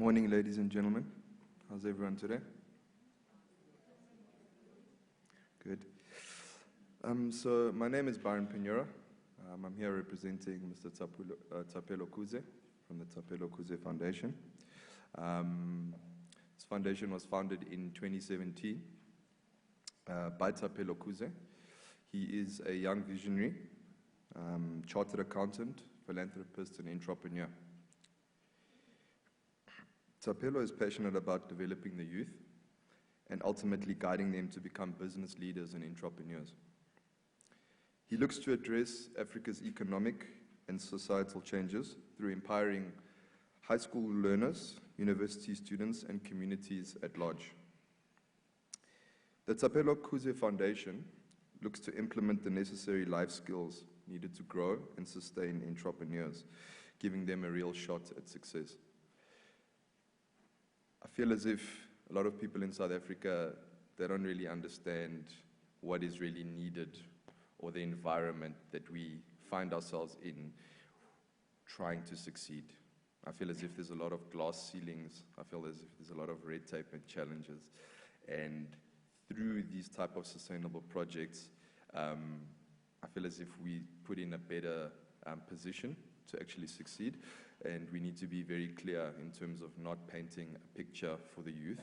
Morning, ladies and gentlemen. How's everyone today? Good. So my name is Byron Pinherio. I'm here representing Mr. Thapelo Kuze from the Thapelo Kuze Foundation. This foundation was founded in 2017 by Thapelo Kuze. He is a young visionary, chartered accountant, philanthropist, and entrepreneur. Thapelo is passionate about developing the youth and ultimately guiding them to become business leaders and entrepreneurs. He looks to address Africa's economic and societal changes through empowering high school learners, university students, and communities at large. The Thapelo Kuze Foundation looks to implement the necessary life skills needed to grow and sustain entrepreneurs, giving them a real shot at success. I feel as if a lot of people in South Africa, they don't really understand what is really needed or the environment that we find ourselves in trying to succeed. I feel as if there's a lot of glass ceilings. I feel as if there's a lot of red tape and challenges. And through these type of sustainable projects, I feel as if we put in a better position to actually succeed. And we need to be very clear in terms of not painting a picture for the youth,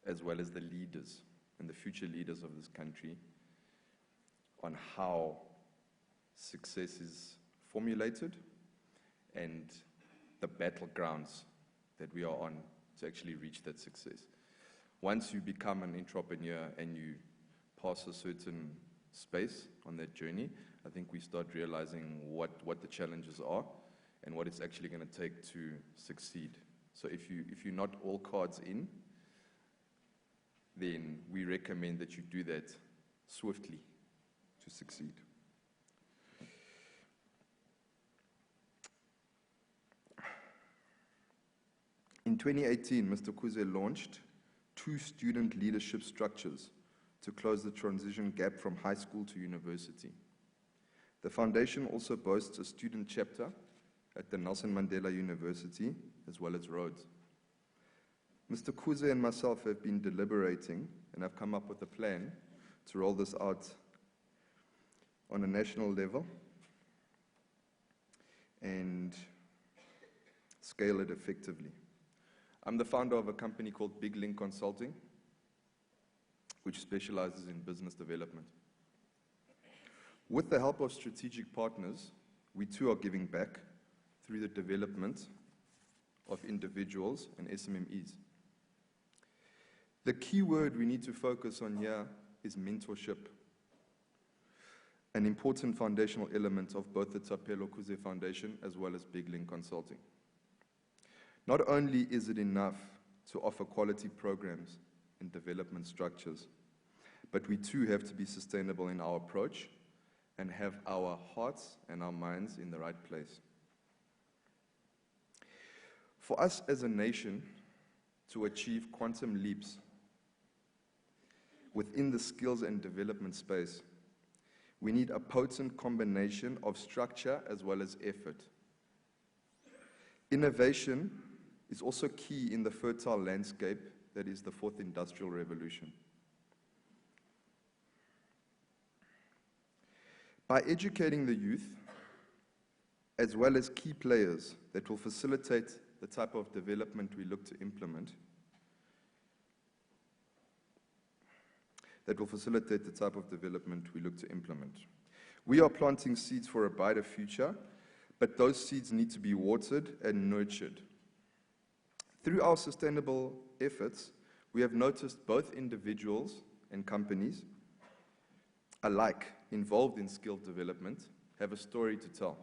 as well as the leaders and the future leaders of this country, on how success is formulated and the battlegrounds that we are on to actually reach that success. Once you become an entrepreneur and you pass a certain space on that journey, I think we start realizing what the challenges are and what it's actually going to take to succeed. So if you're not all cards in, then we recommend that you do that swiftly to succeed. In 2018, Mr. Kuze launched 2 student leadership structures to close the transition gap from high school to university. The foundation also boasts a student chapter at the Nelson Mandela University, as well as Rhodes. Mr. Kuze and myself have been deliberating and have come up with a plan to roll this out on a national level and scale it effectively. I'm the founder of a company called Big Link Consulting, which specializes in business development. With the help of strategic partners, we too are giving back through the development of individuals and SMMEs. The key word we need to focus on here is mentorship, an important foundational element of both the Thapelo Kuze Foundation as well as Big Link Consulting. Not only is it enough to offer quality programs and development structures, but we too have to be sustainable in our approach and have our hearts and our minds in the right place. For us as a nation to achieve quantum leaps within the skills and development space, we need a potent combination of structure as well as effort. Innovation is also key in the fertile landscape that is the 4th Industrial Revolution. By educating the youth, as well as key players that will facilitate the type of development we look to implement, we are planting seeds for a brighter future, but those seeds need to be watered and nurtured. Through our sustainable efforts, we have noticed both individuals and companies alike involved in skill development have a story to tell.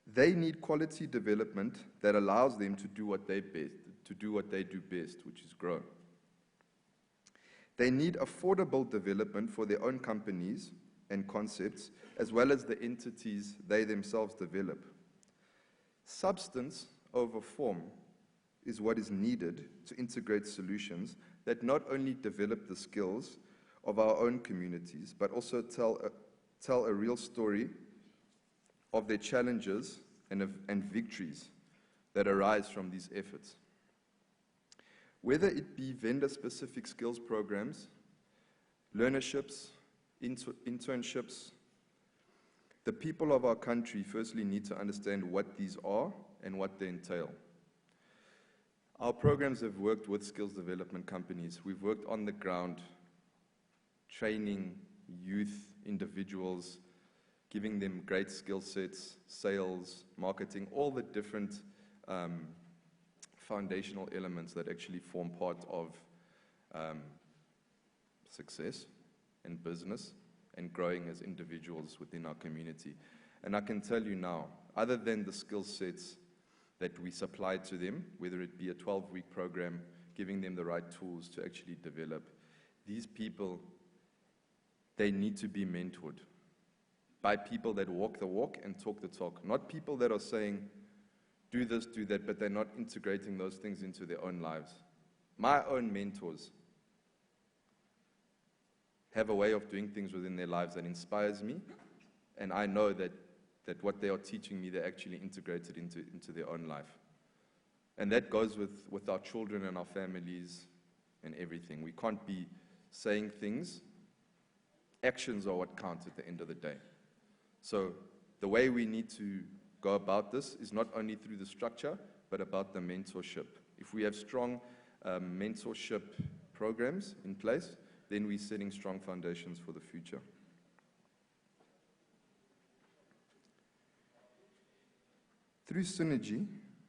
They need quality development that allows them to do what they do best, which is grow. They need affordable development for their own companies and concepts, as well as the entities they themselves develop. Substance over form is what is needed to integrate solutions that not only develop the skills of our own communities, but also tell a real story of their challenges and victories that arise from these efforts. Whether it be vendor-specific skills programs, learnerships, internships, the people of our country firstly need to understand what these are and what they entail. Our programs have worked with skills development companies. We've worked on the ground, training youth, individuals, giving them great skill sets, sales, marketing, all the different foundational elements that actually form part of success in business and growing as individuals within our community. And I can tell you now, other than the skill sets that we supply to them, whether it be a 12-week program, giving them the right tools to actually develop, these people, they need to be mentored by people that walk the walk and talk the talk, not people that are saying, do this, do that, but they're not integrating those things into their own lives. My own mentors have a way of doing things within their lives that inspires me, and I know that what they are teaching me, they're actually integrated into their own life. And that goes with our children and our families and everything. We can't be saying things. Actions are what counts at the end of the day. So the way we need to go about this is not only through the structure, but about the mentorship. If we have strong mentorship programs in place, then we're setting strong foundations for the future. Through synergy,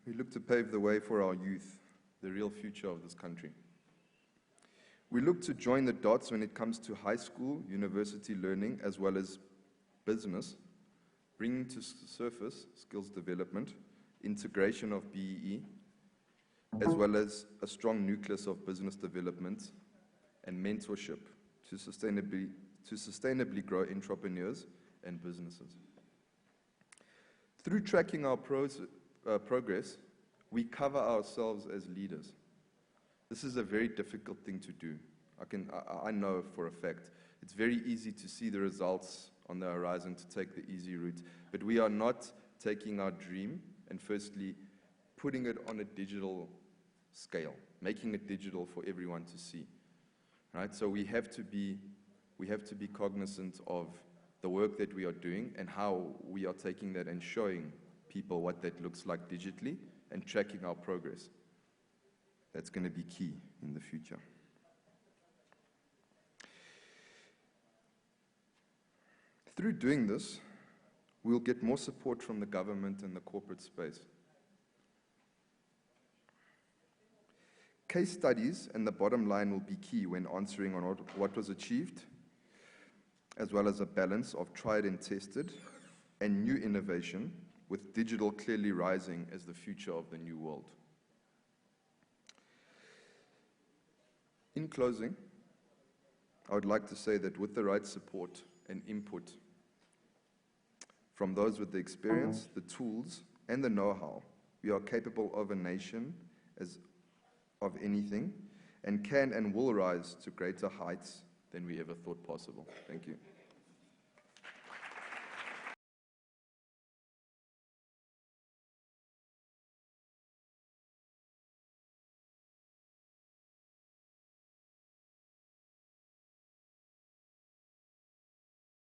we look to pave the way for our youth, the real future of this country. We look to join the dots when it comes to high school, university learning, as well as business, bringing to surface skills development, integration of BEE, as well as a strong nucleus of business development and mentorship to sustainably grow entrepreneurs and businesses. Through tracking our progress, we cover ourselves as leaders. This is a very difficult thing to do. I know for a fact. It's very easy to see the results on the horizon, to take the easy route, but we are not taking our dream and firstly putting it on a digital scale, making it digital for everyone to see. Right? So we have to be cognizant of the work that we are doing and how we are taking that and showing people what that looks like digitally and tracking our progress. That's going to be key in the future. Through doing this, we'll get more support from the government and the corporate space. Case studies and the bottom line will be key when answering on what was achieved, as well as a balance of tried and tested and new innovation, with digital clearly rising as the future of the new world. In closing, I would like to say that with the right support and input from those with the experience, the tools, and the know-how, we are capable of a nation of anything, and can and will rise to greater heights than we ever thought possible. Thank you.